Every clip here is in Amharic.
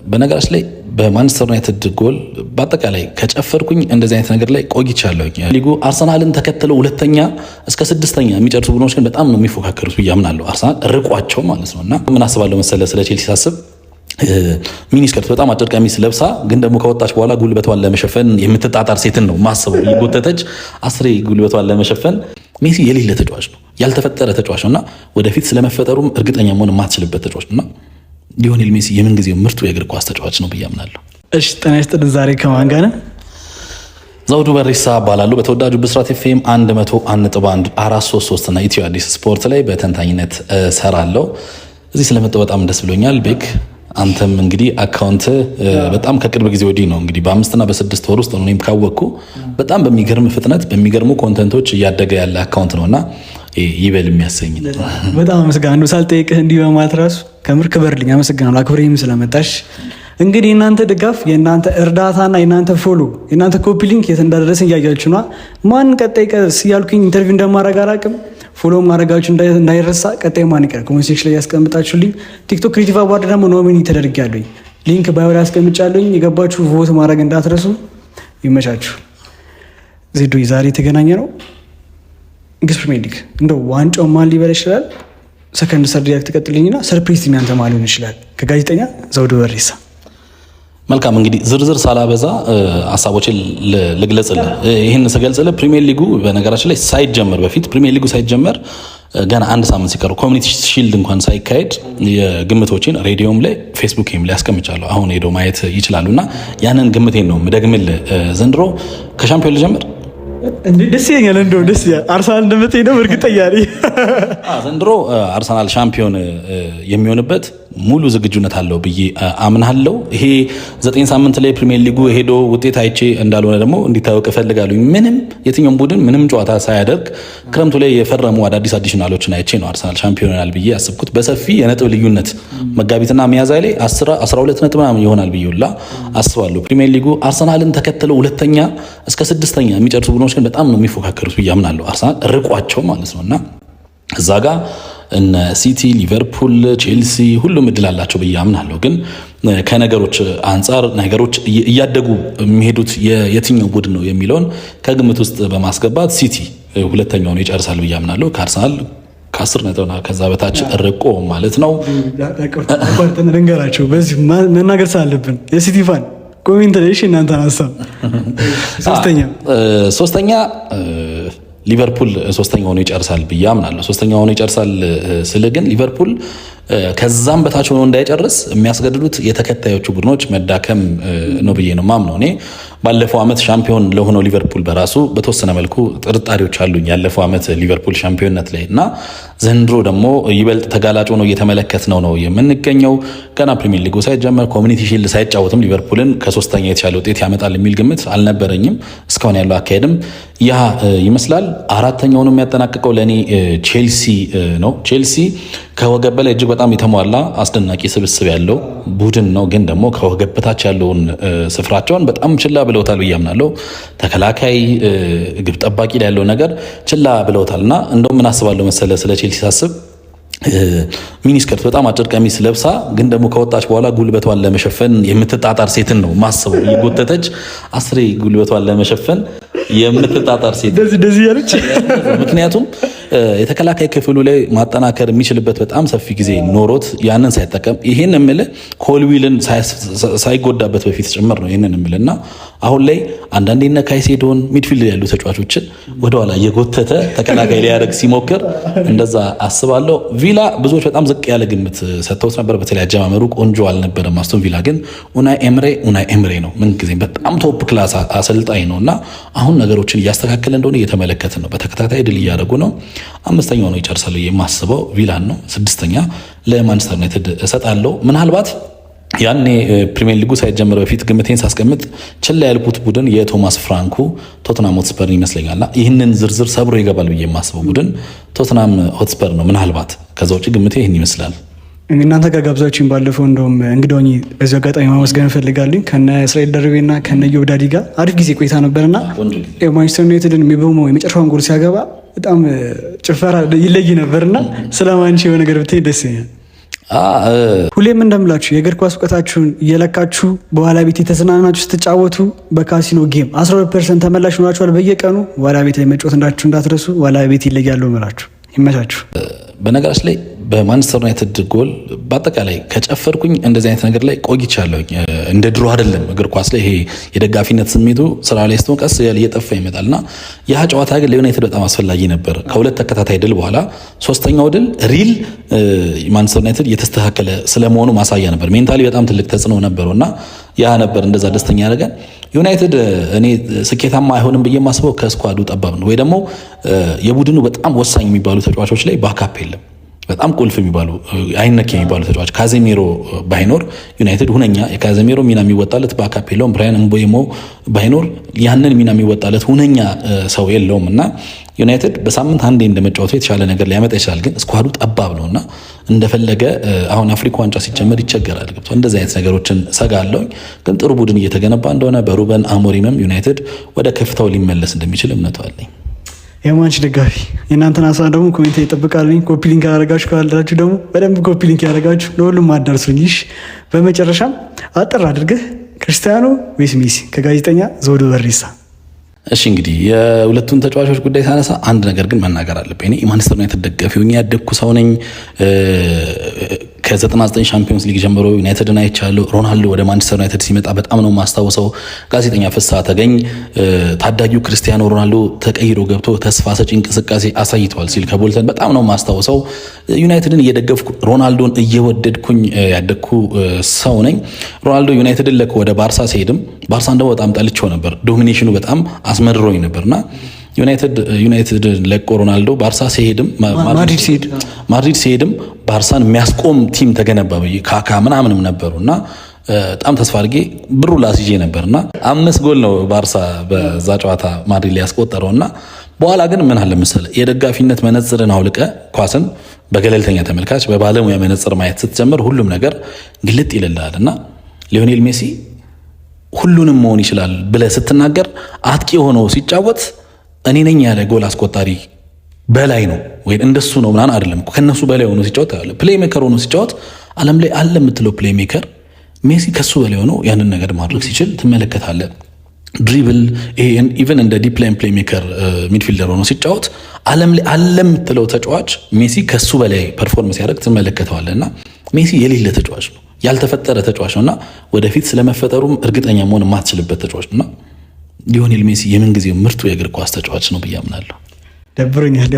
በነገራችን ላይ በማንቸስተር ዩናይትድ ጎል በአጠቃላይ ከጨፈርኩኝ እንደዚህ አይነት ነገር ላይ ቆይቻለሁ። ሊጉ አርሰናልን ተከትለው ሁለተኛ እስከ ስድስተኛ የሚጨርሱ ቡድኖች ግን በጣም ነው የሚፎካከሩት ብዬ አምናለሁ። አርሰናል ርቋቸው ማለት ነው። እና ምን አስባለሁ መሰለ ስለ ቼልሲ ሳስብ ሚኒስከርት በጣም አጭር ቀሚስ ለብሳ ግን ደግሞ ከወጣች በኋላ ጉልበቷን ለመሸፈን የምትጣጣር ሴትን ነው ማስበው። እየጎተተች አስሬ ጉልበቷን ለመሸፈን ሜሲ የሌለ ተጫዋች ነው፣ ያልተፈጠረ ተጫዋች ነው እና ወደፊት ስለመፈጠሩም እርግጠኛ መሆን የማትችልበት ተጫዋች ነውና ሊዮኔል ሜሲ የምን ጊዜው ምርጡ የእግር ኳስ ተጫዋች ነው ብዬ አምናለሁ። እሺ ጤና ይስጥልን። ዛሬ ከማን ጋር ነን? ዘውዱ በሪሳ እባላለሁ። በተወዳጁ ብስራት ኤፍኤም 101.1 433 እና ኢትዮ አዲስ ስፖርት ላይ በተንታኝነት ሰራለሁ። እዚህ ስለመጣሁ በጣም ደስ ብሎኛል። ቤክ አንተም እንግዲህ አካውንት በጣም ከቅርብ ጊዜ ወዲህ ነው እንግዲህ በ5 እና በ6 ወር ውስጥ ነው እኔም ካወቅኩ በጣም በሚገርም ፍጥነት በሚገርሙ ኮንተንቶች እያደገ ያለ አካውንት ነውና ይበል የሚያሰኝ ነው። በጣም አመሰግናለሁ። ሳልጠይቅህ እንዲህ በማለት ራሱ ከምር ክበርልኝ። አመሰግናለሁ አክብሬም ስለመጣሽ። እንግዲህ የእናንተ ድጋፍ፣ የእናንተ እርዳታና የእናንተ ፎሎ፣ የእናንተ ኮፒ ሊንክ የት እንዳደረሰ እያያችሁ ነዋ። ማን ቀጣይ ቀስ እያልኩኝ ኢንተርቪው እንደማድረግ አላውቅም። ፎሎ ማድረጋችሁ እንዳይረሳ። ቀጣይ ማን ይቀር ኮሜንት ሴክሽን ላይ ያስቀምጣችሁልኝ። ቲክቶክ ክሬቲቭ አዋርድ ደግሞ ኖሚኒ ተደርጊያለሁኝ። ሊንክ ባዮ ላይ ያስቀምጫለሁኝ። የገባችሁ ቮት ማድረግ እንዳትረሱ። ይመቻችሁ። ዜዶ ዛሬ የተገናኘ ነው እንግሊዝ ፕሪሚየር ሊግ እንደው ዋንጫው ማን ሊበላ ይችላል? ሰከንድ ሰርድ ሪያክት ተቀጥልኝና ሰርፕራይዝ የሚያንተ ማን ሊሆን ይችላል? ከጋዜጠኛ ዘውዱ በሪሳ። መልካም እንግዲህ ዝርዝር ሳላበዛ ሀሳቦችን ልግለጽልህ። ይህን ስገልጽልህ ፕሪሚየር ሊጉ በነገራችን ላይ ሳይጀመር በፊት ፕሪሚየር ሊጉ ሳይጀመር ገና አንድ ሳምንት ሲቀሩ ኮሚኒቲ ሺልድ እንኳን ሳይካሄድ የግምቶችን ሬዲዮም ላይ ፌስቡክም ላይ አስቀምጫለሁ። አሁን ሄደው ማየት ይችላሉና ያንን ግምቴን ነው የምደግምልህ። ዘንድሮ ከሻምፒዮን ልጀምር ደስ ይለኛል። እንደው ደስ ይላል። አርሰናል እንደምትሄድ ነው እርግጠኛ ነኝ። ዘንድሮ አርሰናል ሻምፒዮን የሚሆንበት ሙሉ ዝግጁነት አለው ብዬ አምናለሁ። ይሄ 9 ሳምንት ላይ ፕሪሚየር ሊጉ ሄዶ ውጤት አይቼ እንዳልሆነ ደግሞ እንዲታወቅ እፈልጋለሁ። ምንም የትኛውም ቡድን ምንም ጨዋታ ሳያደርግ ክረምቱ ላይ የፈረሙ አዳዲስ አዲሽናሎችን አይቼ ነው አርሰናል ሻምፒዮን ይሆናል ብዬ ያስብኩት። በሰፊ የነጥብ ልዩነት መጋቢትና ሚያዝያ ላይ 12 ነጥብ ምናምን ይሆናል ብዬ ሁላ አስባለሁ። ፕሪሚየር ሊጉ አርሰናልን ተከትለው ሁለተኛ እስከ ስድስተኛ የሚጨርሱ ቡድኖች ግን በጣም ነው የሚፎካከሩት ብዬ አምናለሁ። አርሰናል ርቋቸው ማለት ነውና እዛ ጋር እነ ሲቲ፣ ሊቨርፑል፣ ቼልሲ ሁሉም እድል አላቸው ብዬ አምናለሁ። ግን ከነገሮች አንጻር ነገሮች እያደጉ የሚሄዱት የትኛው ቡድን ነው የሚለውን ከግምት ውስጥ በማስገባት ሲቲ ሁለተኛውን ይጨርሳል ብዬ አምናለሁ። ከአርሰናል ከ10 ነጥብና ከዛ በታች ርቆ ማለት ነው። ነገራቸው በዚህ መናገር ሳለብን የሲቲ ፋን ኮሜንት ላይ እሺ እናንተን ሀሳብ ሶስተኛ ሊቨርፑል ሶስተኛ ሆኖ ይጨርሳል ብዬ አምናለሁ። ሶስተኛ ሆኖ ይጨርሳል ስለ ግን ሊቨርፑል ከዛም በታች ሆኖ እንዳይጨርስ የሚያስገድዱት የተከታዮቹ ቡድኖች መዳከም ነው ብዬ ነው ማምነው። እኔ ባለፈው ዓመት ሻምፒዮን ለሆነው ሊቨርፑል በራሱ በተወሰነ መልኩ ጥርጣሬዎች አሉኝ ያለፈው ዓመት ሊቨርፑል ሻምፒዮንነት ላይ እና ዘንድሮ ደግሞ ይበልጥ ተጋላጭ ሆኖ እየተመለከትነው ነው የምንገኘው። ገና ፕሪሚየር ሊጉ ሳይጀመር ኮሚኒቲ ሺልድ ሳይጫወትም ሊቨርፑልን ከሶስተኛ የተሻለ ውጤት ያመጣል የሚል ግምት አልነበረኝም። እስካሁን ያለው አካሄድም ያ ይመስላል። አራተኛውን የሚያጠናቅቀው ለእኔ ቼልሲ ነው። ቼልሲ ከወገብ በላይ እጅግ በጣም የተሟላ አስደናቂ ስብስብ ያለው ቡድን ነው። ግን ደግሞ ከወገብ በታች ያለውን ስፍራቸውን በጣም ችላ ብለውታል ብዬ አምናለሁ። ተከላካይ፣ ግብ ጠባቂ ላይ ያለው ነገር ችላ ብለውታል እና እንደው ምን አስባለሁ መሰለ ስለ ቼልሲ ሳስብ ሚኒስከርት በጣም አጭር ቀሚስ ለብሳ ግን ደግሞ ከወጣች በኋላ ጉልበቷን ለመሸፈን የምትጣጣር ሴትን ነው ማስበው። እየጎተተች አስሬ ጉልበቷን ለመሸፈን የምትጣጣር ሴት እንደዚህ ያለች ምክንያቱም የተከላካይ ክፍሉ ላይ ማጠናከር የሚችልበት በጣም ሰፊ ጊዜ ኖሮት ያንን ሳይጠቀም ይሄን እምልህ ኮልዊልን ሳይጎዳበት በፊት ጭምር ነው ይሄንን እምልህና አሁን ላይ አንዳንዴ እነ ካይሴዶን ሚድፊልድ ያሉ ተጫዋቾችን ወደኋላ እየጎተተ ተከላካይ ሊያደርግ ሲሞክር እንደዛ አስባለሁ። ቪላ ብዙዎች በጣም ዝቅ ያለ ግምት ሰጥተውት ነበር። በተለይ አጀማመሩ ቆንጆ አልነበረም። አስቶን ቪላ ግን ኡናይ ኤምሬ ነው ምን ጊዜ በጣም ቶፕ ክላስ አሰልጣኝ ነውና አሁን ነገሮችን እያስተካከለ እንደሆነ እየተመለከትን ነው። በተከታታይ ድል እያደረጉ ነው። አምስተኛው ነው ይጨርሳል የማስበው ቪላን ነው። ስድስተኛ ለማንቸስተር ዩናይትድ እሰጣለሁ። ምናልባት ያኔ ፕሪሚየር ሊጉ ሳይጀምር በፊት ግምቴን ሳስቀምጥ ችላ ያልኩት ቡድን የቶማስ ፍራንኩ ቶትናም ሆትስፐር ይመስለኛል። ይህንን ዝርዝር ሰብሮ ይገባል ብዬ የማስበው ቡድን ቶትናም ሆትስፐር ነው ምናልባት። ከዛ ውጭ ግምቴ ይህን ይመስላል። እናንተ ጋር ጋብዛችሁኝ ባለፈው እንደውም እንግዳኝ በዚህ አጋጣሚ ማመስገን እፈልጋለሁ። ከነ እስራኤል ደርቤና ከነ ዮብዳዲ ጋር አሪፍ ጊዜ ቆይታ ነበርና ማንቸስተር ዩናይትድን የሚበመው የመጨረሻውን ጎል ሲያገባ በጣም ጭፈራ ይለይ ነበርና ስለማንቺ የሆነ ነገር ብትይ ደስ ይላል። ሁሌም እንደምላችሁ የእግር ኳስ እውቀታችሁን እየለካችሁ በኋላ ቤት የተዝናናችሁ ስትጫወቱ በካሲኖ ጌም 12% ተመላሽ ሆናችኋል በየቀኑ። በኋላ ቤት ላይ መጫወት እንዳትረሱ። በኋላ ቤት ይለያሉ ምላችሁ። ይመቻችሁ። በነገራችን ላይ በማንቸስተር ዩናይትድ ጎል በአጠቃላይ ከጨፈርኩኝ እንደዚህ አይነት ነገር ላይ ቆይቻለሁኝ። እንደ ድሮ አይደለም። እግር ኳስ ላይ ይሄ የደጋፊነት ስሜቱ ስራ ላይ ስትሆን ቀስ እየጠፋ ይመጣልና ያ ጨዋታ ግን ለዩናይትድ በጣም አስፈላጊ ነበር። ከሁለት ተከታታይ ድል በኋላ ሶስተኛው ድል ሪል ማንቸስተር ዩናይትድ እየተስተካከለ ስለመሆኑ ማሳያ ነበር። ሜንታሊ በጣም ትልቅ ተጽዕኖ ነበረውና ያ ነበር እንደዛ ደስተኛ ያደረገን። ዩናይትድ እኔ ስኬታማ አይሆንም ብዬ የማስበው ከስኳዱ ጠባብ ነው፣ ወይ ደግሞ የቡድኑ በጣም ወሳኝ የሚባሉ ተጫዋቾች ላይ ባካፕ የለም። በጣም ቁልፍ የሚባሉ አይነክ የሚባሉ ተጫዋች ካዜሜሮ ባይኖር ዩናይትድ ሁነኛ የካዜሜሮ ሚና የሚወጣለት ባካፕ የለውም። ብራያን ምቦሞ ባይኖር ያንን ሚና የሚወጣለት ሁነኛ ሰው የለውም እና ዩናይትድ በሳምንት አንዴ እንደመጫወቱ የተሻለ ነገር ሊያመጣ ይችላል፣ ግን ስኳዱ ጠባብ ነው እና እንደፈለገ አሁን አፍሪካ ዋንጫ ሲጀመር ይቸገራል። ገብቶ እንደዚህ አይነት ነገሮችን ሰጋለሁ። ግን ጥሩ ቡድን እየተገነባ እንደሆነ በሩበን አሞሪምም ዩናይትድ ወደ ከፍታው ሊመለስ እንደሚችል እምነቱ አለኝ። የማንች ደጋፊ የእናንተን ሀሳብ ደግሞ ኮሜንት ይጠብቃልኝ። ኮፒ ሊንክ ያደረጋችሁ ካላችሁ ደግሞ በደንብ ኮፒ ሊንክ ያደረጋችሁ ለሁሉም አዳርሱኝ። በመጨረሻም አጠር አድርገህ ክርስቲያኖ ወይስ ሜሲ ከጋዜጠኛ ዘውዱ በሪሳ? እሺ እንግዲህ የሁለቱን ተጫዋቾች ጉዳይ ሳነሳ አንድ ነገር ግን መናገር አለብኝ። እኔ የማንቸስተር ዩናይትድ ደጋፊ ሆኜ ያደግኩ ሰው ነኝ። ከ99 ሻምፒዮንስ ሊግ ጀምሮ ዩናይትድን አይቻለሁ። ሮናልዶ ወደ ማንቸስተር ዩናይትድ ሲመጣ በጣም ነው የማስታውሰው። ጋዜጠኛ ፍስሐ ተገኝ ታዳጊው ክርስቲያኖ ሮናልዶ ተቀይሮ ገብቶ ተስፋ ሰጪ እንቅስቃሴ አሳይቷል ሲል ከቦልተን በጣም ነው የማስታውሰው። ዩናይትድን እየደገፍኩ ሮናልዶን እየወደድኩኝ ያደግኩ ሰው ነኝ። ሮናልዶ ዩናይትድን ለኮ ወደ ባርሳ ሲሄድም ባርሳን ደግሞ በጣም ጠልቼው ነበር። ዶሚኔሽኑ በጣም አስመድሮኝ ነበርና ዩናይትድ ለቆ ሮናልዶ ባርሳ ሲሄድም ማድሪድ ሲሄድም ባርሳን የሚያስቆም ቲም ተገነባ። ካካ ምናምንም ነበሩና በጣም ተስፋ አድርጌ ብሩ ላስይዤ ነበርና 5 ጎል ነው ባርሳ በዛ ጨዋታ ማድሪድ ላይ ያስቆጠረውና በኋላ ግን ምን አለ መሰለህ የደጋፊነት መነጽርን አውልቀ ኳስን በገለልተኛ ተመልካች በባለሙያ መነጽር ማየት ስትጀምር ሁሉም ነገር ግልጥ ይልልሃልና ሊዮኔል ሜሲ ሁሉንም መሆን ይችላል ብለህ ስትናገር አጥቂ ሆኖ ሲጫወት እኔ ነኝ ያለ ጎል አስቆጣሪ በላይ ነው ወይ እንደሱ ነው ምናምን አይደለም። ከነሱ በላይ ሆኖ ሲጫወት አለ ፕሌይ ሜከር ሆኖ ሲጫወት ዓለም ላይ አለ የምትለው ፕሌይ ሜከር ሜሲ ከሱ በላይ ሆኖ ያንን ነገር ማድረግ ሲችል ትመለከታለህ። ድሪብል ኢቨን እንደ ዲፕ ላይን ፕሌይ ሜከር ሚድፊልደር ሆኖ ሲጫወት ዓለም ላይ አለ የምትለው ተጫዋች ሜሲ ከሱ በላይ ፐርፎርም ሲያደርግ ትመለከተዋለህና ሜሲ የሌለ ተጫዋች ነው፣ ያልተፈጠረ ተጫዋች ነውና ወደፊት ስለመፈጠሩም እርግጠኛ መሆን የማትችልበት ተጫዋች ነውና ሊዮኔል ሜሲ የምን ጊዜው ምርጡ የእግር ኳስ ተጫዋች ነው ብዬ አምናለሁ። ደብሮኛል።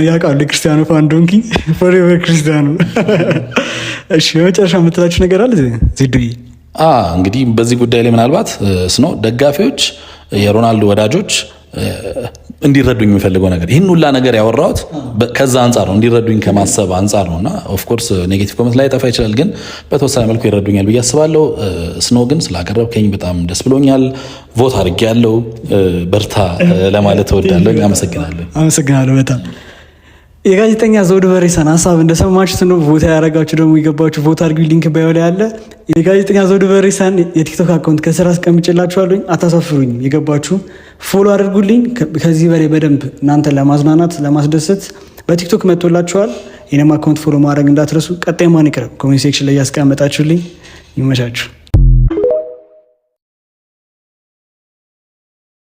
ያውቃሉ ክርስቲያኖ ፋንዶንኪ ፎሬቨር ክርስቲያኖ። እሺ የመጨረሻ የምትላችሁ ነገር አለ ዜዱዬ? እንግዲህ በዚህ ጉዳይ ላይ ምናልባት ስኖ ደጋፊዎች፣ የሮናልዶ ወዳጆች እንዲረዱኝ የሚፈልገው ነገር ይህን ሁላ ነገር ያወራሁት ከዛ አንጻር ነው፣ እንዲረዱኝ ከማሰብ አንጻር ነውና ኦፍኮርስ ኔጌቲቭ ኮመንት ላይ ጠፋ ይችላል፣ ግን በተወሰነ መልኩ ይረዱኛል ብዬ አስባለሁ። ስኖ ግን ስላቀረብከኝ በጣም ደስ ብሎኛል። ቮት አድርጌያለሁ። በርታ ለማለት እወዳለሁ። አመሰግናለሁ በጣም። የጋዜጠኛ ዘውዱ በሪሳን ሀሳብ እንደሰማችሁት ነው። ቦታ ያደረጋችሁ ደግሞ የገባችሁ ቦታ አድርጉ። ሊንክ ባዮ ላይ አለ። የጋዜጠኛ ዘውዱ በሪሳን የቲክቶክ አካውንት ከስራ አስቀምጬላችኋለሁ። አታሳፍሩኝ። የገባችሁ ፎሎ አድርጉልኝ። ከዚህ በላይ በደንብ እናንተን ለማዝናናት ለማስደሰት በቲክቶክ መጥቶላችኋል። የኔም አካውንት ፎሎ ማድረግ እንዳትረሱ። ቀጣይ ማን ይቅረብ ኮሜንት ሴክሽን ላይ ያስቀመጣችሁልኝ። ይመቻችሁ።